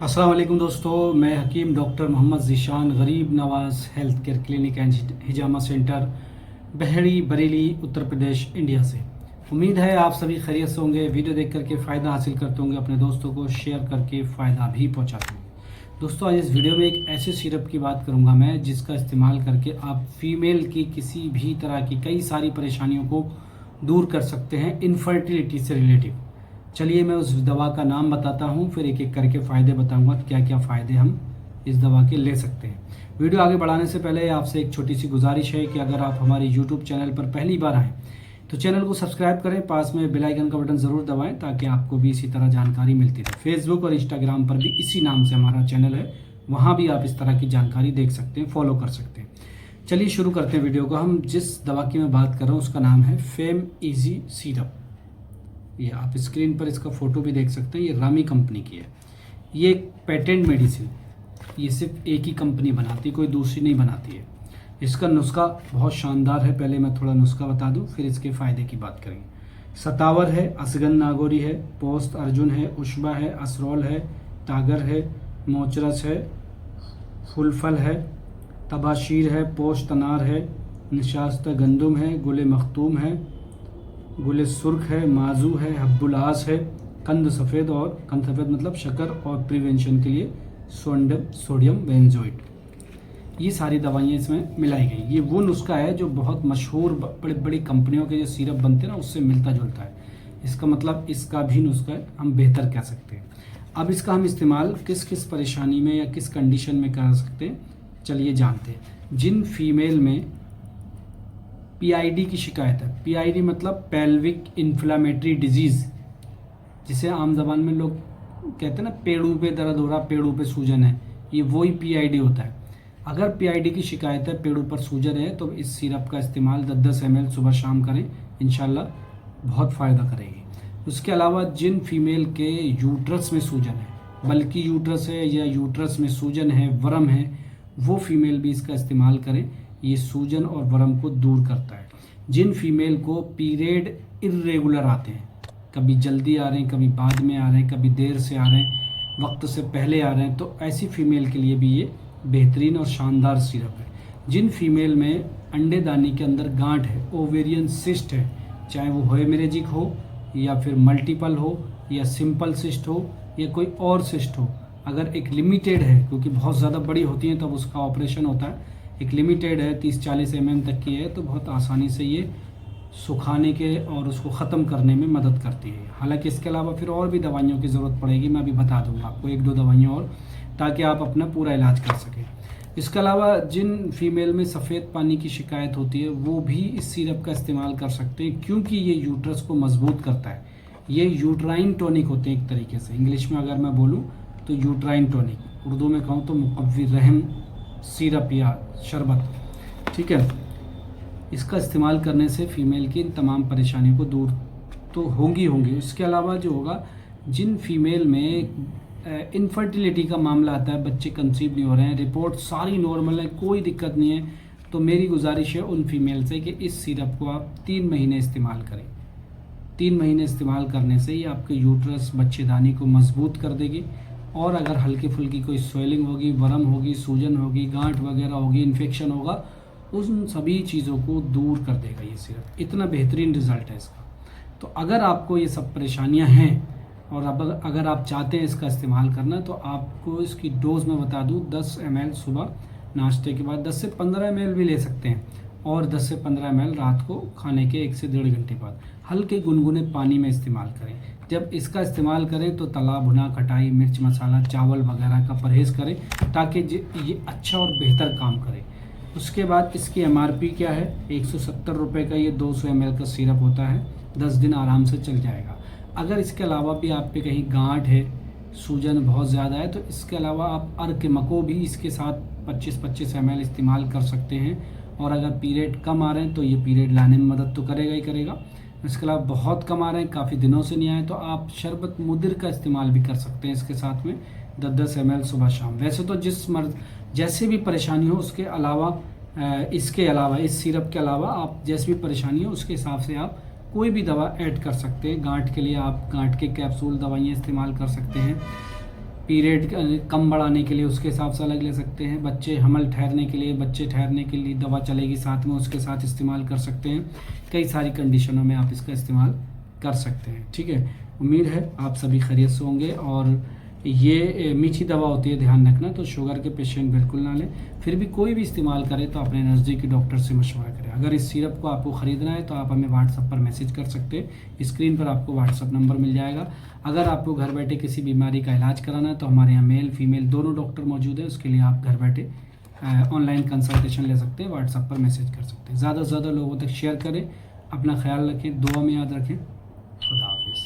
अस्सलाम वालेकुम दोस्तों, मैं हकीम doctor Mohammad Zeeshan Garib Nawaz health care clinic and Hijama centre Baheri Bareilly Uttar Pradesh India से। उम्मीद है आप सभी खैरियत से होंगे। वीडियो देख करके फ़ायदा हासिल करते होंगे, अपने दोस्तों को शेयर करके फ़ायदा भी पहुंचाते होंगे। दोस्तों, आज इस वीडियो में एक ऐसे सिरप की बात करूंगा मैं जिसका इस्तेमाल करके आप फीमेल की किसी भी तरह की कई सारी परेशानियों को दूर कर सकते हैं इनफर्टिलिटी से रिलेटिव। चलिए मैं उस दवा का नाम बताता हूँ, फिर एक एक करके फ़ायदे बताऊँगा क्या क्या फ़ायदे हम इस दवा के ले सकते हैं। वीडियो आगे बढ़ाने से पहले आपसे एक छोटी सी गुजारिश है कि अगर आप हमारे यूट्यूब चैनल पर पहली बार आएँ तो चैनल को सब्सक्राइब करें, पास में बेल आइकन का बटन ज़रूर दबाएं ताकि आपको भी इसी तरह जानकारी मिलती रहे। फेसबुक और इंस्टाग्राम पर भी इसी नाम से हमारा चैनल है, वहाँ भी आप इस तरह की जानकारी देख सकते हैं, फॉलो कर सकते हैं। चलिए शुरू करते हैं वीडियो को। हम जिस दवा की मैं बात कर रहा हूँ उसका नाम है फेम इजी सिरप। ये आप स्क्रीन पर इसका फ़ोटो भी देख सकते हैं, ये रामी कंपनी की है। ये एक पेटेंट मेडिसिन, ये सिर्फ एक ही कंपनी बनाती है, कोई दूसरी नहीं बनाती है। इसका नुस्खा बहुत शानदार है। पहले मैं थोड़ा नुस्खा बता दूं, फिर इसके फ़ायदे की बात करेंगे। सतावर है, असगन नागौरी है, पोस्त अर्जुन है, उशबा है, असरोल है, तागर है, मोचरस है, फुलफल है, तबाशीर है, पोस्त अनार है, निशास्ता गंदुम है, गुल मखतूम है, गुल सुर्ख है, माजू है, हब्बुलास है, कंद सफ़ेद, और कंद सफ़ेद मतलब शक्कर और प्रिवेंशन के लिए सोडियम बेंजोइट। ये सारी दवाइयाँ इसमें मिलाई गई। ये वो नुस्खा है जो बहुत मशहूर बड़ी बड़ी कंपनियों के जो सिरप बनते हैं ना, उससे मिलता जुलता है। इसका मतलब इसका भी नुस्खा है, हम बेहतर कह सकते हैं। अब इसका हम इस्तेमाल किस किस परेशानी में या किस कंडीशन में कर सकते हैं, चलिए जानते हैं। जिन फीमेल में पीआईडी की शिकायत है, पीआईडी मतलब पेल्विक इन्फ्लामेटरी डिजीज़, जिसे आम जबान में लोग कहते हैं ना पेड़ों पे दर्द हो रहा, पेड़ों पे सूजन है, ये वही पीआईडी होता है। अगर पीआईडी की शिकायत है, पेड़ों पर सूजन है, तो इस सिरप का इस्तेमाल 10-10 ml सुबह शाम करें, इंशाल्लाह बहुत फ़ायदा करेगी। उसके अलावा जिन फीमेल के यूट्रस में सूजन है, बल्कि यूट्रस है या यूट्रस में सूजन है, वर्म है, वो फीमेल भी इसका इस्तेमाल करें। ये सूजन और वर्म को दूर करता है। जिन फीमेल को पीरियड इर्रेगुलर आते हैं, कभी जल्दी आ रहे हैं, कभी बाद में आ रहे हैं, कभी देर से आ रहे हैं, वक्त से पहले आ रहे हैं, तो ऐसी फीमेल के लिए भी ये बेहतरीन और शानदार सिरप है। जिन फीमेल में अंडेदानी के अंदर गांठ है, ओवेरियन सिस्ट है, चाहे वो हेमरेजिक हो या फिर मल्टीपल हो या सिंपल सिस्ट हो या कोई और सिस्ट हो, अगर एक लिमिटेड है, क्योंकि बहुत ज़्यादा बड़ी होती हैं तब उसका ऑपरेशन होता है, एक लिमिटेड है 30-40 mm तक की है, तो बहुत आसानी से ये सुखाने के और उसको ख़त्म करने में मदद करती है। हालांकि इसके अलावा फिर और भी दवाइयों की ज़रूरत पड़ेगी, मैं अभी बता दूंगा आपको 1-2 दवाइयाँ और, ताकि आप अपना पूरा इलाज कर सकें। इसके अलावा जिन फीमेल में सफ़ेद पानी की शिकायत होती है, वो भी इस सिरप का इस्तेमाल कर सकते हैं, क्योंकि ये यूट्रस को मजबूत करता है। ये यूट्राइन टॉनिक होते हैं एक तरीके से, इंग्लिश में अगर मैं बोलूँ तो यूट्राइन टॉनिक, उर्दू में कहूँ तो मुकव्वी रहम सिरप या शरबत, ठीक है। इसका इस्तेमाल करने से फ़ीमेल की इन तमाम परेशानियों को दूर तो होंगी। इसके अलावा जो होगा, जिन फीमेल में इनफर्टिलिटी का मामला आता है, बच्चे कंसीव नहीं हो रहे हैं, रिपोर्ट सारी नॉर्मल है, कोई दिक्कत नहीं है, तो मेरी गुजारिश है उन फीमेल से कि इस सिरप को आप 3 महीने इस्तेमाल करें। 3 महीने इस्तेमाल करने से ही आपके यूट्रस बच्चेदानी को मजबूत कर देगी, और अगर हल्की फुल्की कोई स्वेलिंग होगी, वर्म होगी, सूजन होगी, गांठ वगैरह होगी, इन्फेक्शन होगा, उन सभी चीज़ों को दूर कर देगा ये सिरप। इतना बेहतरीन रिज़ल्ट है इसका। तो अगर आपको ये सब परेशानियां हैं और अब अगर आप चाहते हैं इसका इस्तेमाल करना, तो आपको इसकी डोज़ मैं बता दूं, 10 ml सुबह नाश्ते के बाद, 10 से 15 ml भी ले सकते हैं, और 10 से 15 ml रात को खाने के 1 से 1.5 घंटे बाद हल्के गुनगुने पानी में इस्तेमाल करें। जब इसका इस्तेमाल करें तो तला भुना, खटाई, मिर्च मसाला, चावल वगैरह का परहेज़ करें, ताकि ये अच्छा और बेहतर काम करे। उसके बाद इसकी MRP क्या है, 170 रुपये का ये 200 ml का सिरप होता है, 10 दिन आराम से चल जाएगा। अगर इसके अलावा भी आप पे कहीं गांठ है, सूजन बहुत ज़्यादा है, तो इसके अलावा आप अर्कमको भी इसके साथ 25-25 ml इस्तेमाल कर सकते हैं। और अगर पीरियड कम आ रहे हैं तो ये पीरियड लाने में मदद तो करेगा ही करेगा। इसके अलावा बहुत कम आ रहे हैं, काफ़ी दिनों से नहीं आए, तो आप शरबत मुदिर का इस्तेमाल भी कर सकते हैं इसके साथ में, 10-10 ml सुबह शाम। वैसे तो जिस मर्ज जैसे भी परेशानी हो, उसके अलावा इसके अलावा इस सिरप के अलावा आप जैसी भी परेशानी हो उसके हिसाब से आप कोई भी दवा ऐड कर सकते हैं। गांठ के लिए आप गांठ के कैप्सूल दवाइयाँ इस्तेमाल कर सकते हैं। पीरियड कम बढ़ाने के लिए उसके हिसाब से अलग ले सकते हैं, बच्चे हमल ठहरने के लिए, बच्चे ठहरने के लिए दवा चलेगी साथ में, उसके साथ इस्तेमाल कर सकते हैं। कई सारी कंडीशनों में आप इसका इस्तेमाल कर सकते हैं। ठीक है, उम्मीद है आप सभी खैरियत से होंगे। और ये मीठी दवा होती है, ध्यान रखना, तो शुगर के पेशेंट बिल्कुल ना लें। फिर भी कोई भी इस्तेमाल करें तो अपने नज़दीकी डॉक्टर से मशवरा करें। अगर इस सिरप को आपको ख़रीदना है तो आप हमें व्हाट्सएप पर मैसेज कर सकते हैं, स्क्रीन पर आपको व्हाट्सएप नंबर मिल जाएगा। अगर आपको घर बैठे किसी बीमारी का इलाज कराना है तो हमारे यहाँ मेल फीमेल दोनों डॉक्टर मौजूद है, उसके लिए आप घर बैठे ऑनलाइन कंसल्टेशन ले सकते हैं, व्हाट्सएप पर मैसेज कर सकते हैं। ज़्यादा से ज़्यादा लोगों तक शेयर करें, अपना ख्याल रखें, दुआ में याद रखें। खुदा हाफिज़।